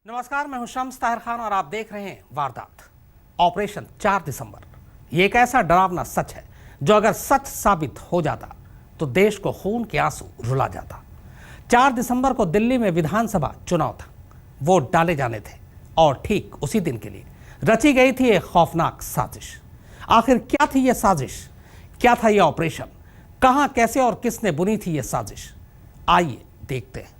नमस्कार, मैं हूं शम्स ताहिर खान और आप देख रहे हैं वारदात। ऑपरेशन 4 दिसंबर ये एक ऐसा डरावना सच है जो अगर सच साबित हो जाता तो देश को खून के आंसू रुला जाता। 4 दिसंबर को दिल्ली में विधानसभा चुनाव था, वोट डाले जाने थे और ठीक उसी दिन के लिए रची गई थी एक खौफनाक साजिश। आखिर क्या थी यह साजिश, क्या था यह ऑपरेशन, कहां, कैसे और किसने बुनी थी यह साजिश, आइए देखते हैं।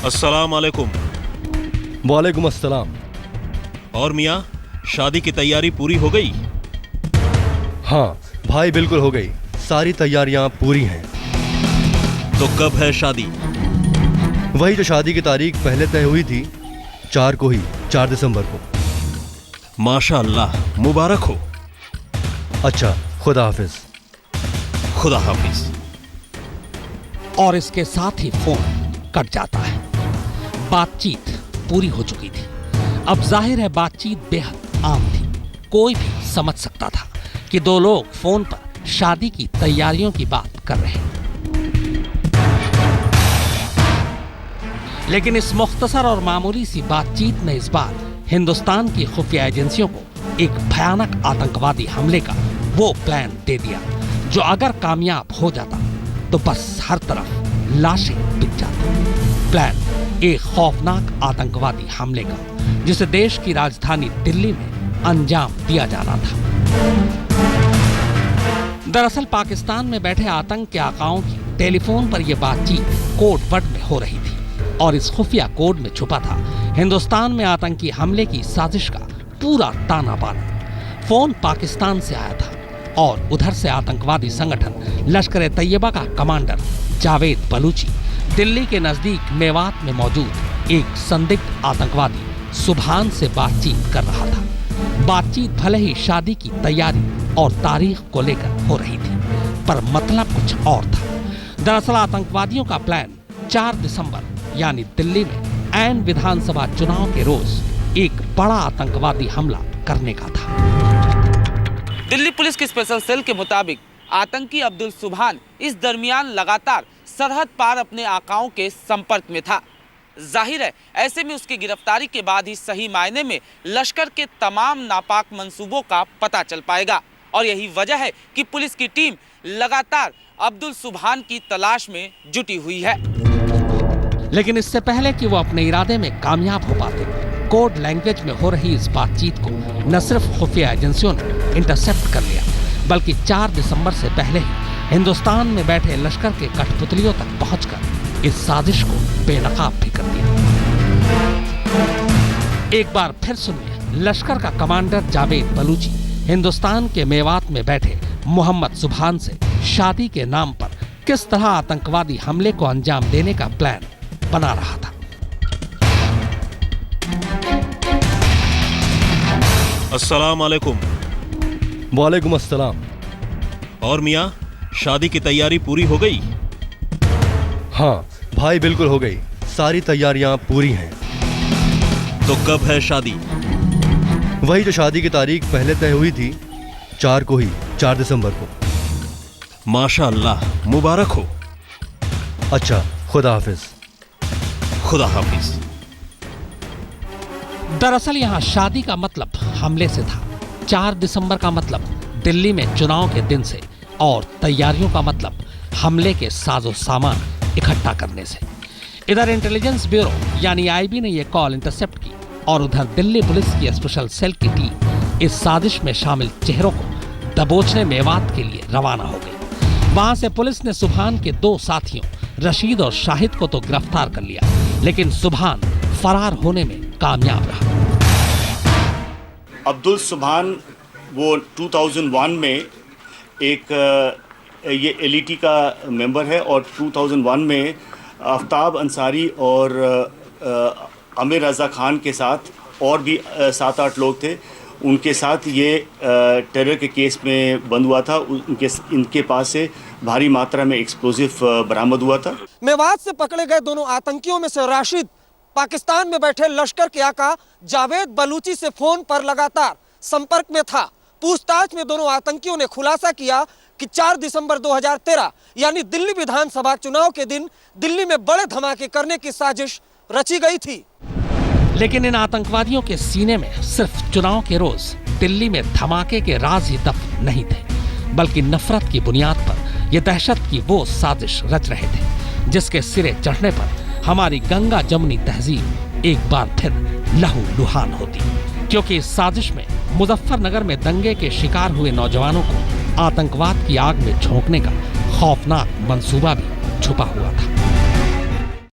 अस्सलाम वालेकुम। वालेकुम अस्सलाम। और मियाँ, शादी की तैयारी पूरी हो गई? हाँ भाई, बिल्कुल हो गई, सारी तैयारियां पूरी हैं। तो कब है शादी? वही जो शादी की तारीख पहले तय हुई थी, 4 को ही, 4 दिसंबर को। माशाअल्लाह, मुबारक हो। अच्छा, खुदा हाफिज। खुदा हाफिज। और इसके साथ ही फोन कट जाता है। बातचीत पूरी हो चुकी थी। अब जाहिर है बातचीत बेहद आम थी, कोई भी समझ सकता था कि दो लोग फोन पर शादी की तैयारियों की बात कर रहे हैं। लेकिन इस मुख्तसर और मामूली सी बातचीत ने इस बार हिंदुस्तान की खुफिया एजेंसियों को एक भयानक आतंकवादी हमले का वो प्लान दे दिया जो अगर कामयाब हो जाता तो बस हर तरफ लाशें बिक जाती। प्लान एक खौफनाक आतंकवादी हमले का जिसे देश की राजधानी दिल्ली में अंजाम दिया जाना था। दरअसल पाकिस्तान में बैठे आतंक के आकाओं की टेलीफोन पर यह बातचीत कोड वर्ड में हो रही थी और इस खुफिया कोड में छुपा था हिंदुस्तान में आतंकी हमले की साजिश का पूरा ताना बाना। फोन पाकिस्तान से आया था और उधर से आतंकवादी संगठन लश्कर तैयबा का कमांडर जावेद बलूची दिल्ली के नजदीक मेवात में मौजूद एक संदिग्ध आतंकवादी सुभान से बातचीत कर रहा था। बातचीत भले ही शादी की तैयारी और तारीख को लेकर हो रही थी, पर मतलब कुछ और था। दरअसल आतंकवादियों का प्लान 4 दिसंबर यानी दिल्ली में ऐन विधानसभा चुनाव के रोज एक बड़ा आतंकवादी हमला करने का था। दिल्ली पुलिस की स्पेशल सेल के मुताबिक आतंकी अब्दुल सुभान इस दरमियान लगातार सरहद पार अपने आकाओं के संपर्क में था। जाहिर है ऐसे में उसकी गिरफ्तारी के बाद ही सही मायने में लश्कर के तमाम नापाक मंसूबों का पता चल पाएगा और यही वजह है कि पुलिस की टीम लगातार अब्दुल सुभान की तलाश में जुटी हुई है। लेकिन इससे पहले कि वो अपने इरादे में कामयाब हो पाते, कोड लैंग्वेज में हो रही इस बातचीत को न सिर्फ खुफिया एजेंसियों ने इंटरसेप्ट कर लिया, बल्कि 4 दिसंबर से पहले ही हिंदुस्तान में बैठे लश्कर के कठपुतलियों तक पहुंचकर इस साजिश को बेनकाब भी कर दिया। एक बार फिर सुनिए लश्कर का कमांडर जावेद बलूची हिंदुस्तान के मेवात में बैठे मोहम्मद सुभान से शादी के नाम पर किस तरह आतंकवादी हमले को अंजाम देने का प्लान बना रहा था। अस्सलाम वालेकुम। वालेकुम अस्सलाम। और मियाँ, शादी की तैयारी पूरी हो गई? हाँ भाई, बिल्कुल हो गई, सारी तैयारियां पूरी हैं। तो कब है शादी? वही जो शादी की तारीख पहले तय हुई थी, 4 को ही, 4 दिसंबर को। माशाअल्लाह, मुबारक हो। अच्छा, खुदा हाफिज। खुदा हाफिज। दरअसल यहाँ शादी का मतलब हमले से था, 4 दिसंबर का मतलब दिल्ली में चुनाव के दिन से और तैयारियों का मतलब हमले के साजो सामान इकट्ठा करने से। इधर इंटेलिजेंस ब्यूरो यानी आईबी ने यह कॉल इंटरसेप्ट की और उधर दिल्ली पुलिस की स्पेशल सेल की टीम इस साजिश में शामिल चेहरों को दबोचने मेवात के लिए रवाना हो गई। वहां से पुलिस ने सुभान के 2 साथियों रशीद और शाहिद को तो गिरफ्तार कर लिया, लेकिन सुभान फरार होने में कामयाब रहा। अब्दुल सुभान वो 2001 में एक ये एलईटी का मेंबर है और 2001 में आफ्ताब अंसारी और आमिर रज़ा खान के साथ और भी 7-8 लोग थे, उनके साथ ये टेरर के केस में बंद हुआ था। इनके पास से भारी मात्रा में एक्सप्लोजिव बरामद हुआ था। मेवात से पकड़े गए दोनों आतंकियों में से राशिद पाकिस्तान में बैठे लश्कर के आका जावेद बलूची से फोन पर लगातार संपर्क में था। पूछताछ में दोनों आतंकियों ने खुलासा किया कि 4 दिसंबर 2013 यानी दिल्ली विधानसभा चुनाव के दिन दिल्ली में बड़े धमाके करने की साजिश रची गई थी। लेकिन इन आतंकवादियों के सीने में सिर्फ चुनाव के रोज दिल्ली में धमाके के राज ही दफन नहीं थे, बल्कि नफरत की बुनियाद पर यह दहशत की वो साजिश रच रहे थे जिसके सिरे चढ़ने पर हमारी गंगा जमुनी तहजीब एक बार फिर लहूलुहान होती, क्योंकि इस साजिश में मुजफ्फरनगर में दंगे के शिकार हुए नौजवानों को आतंकवाद की आग में झोंकने का खौफनाक मंसूबा भी छुपा हुआ था।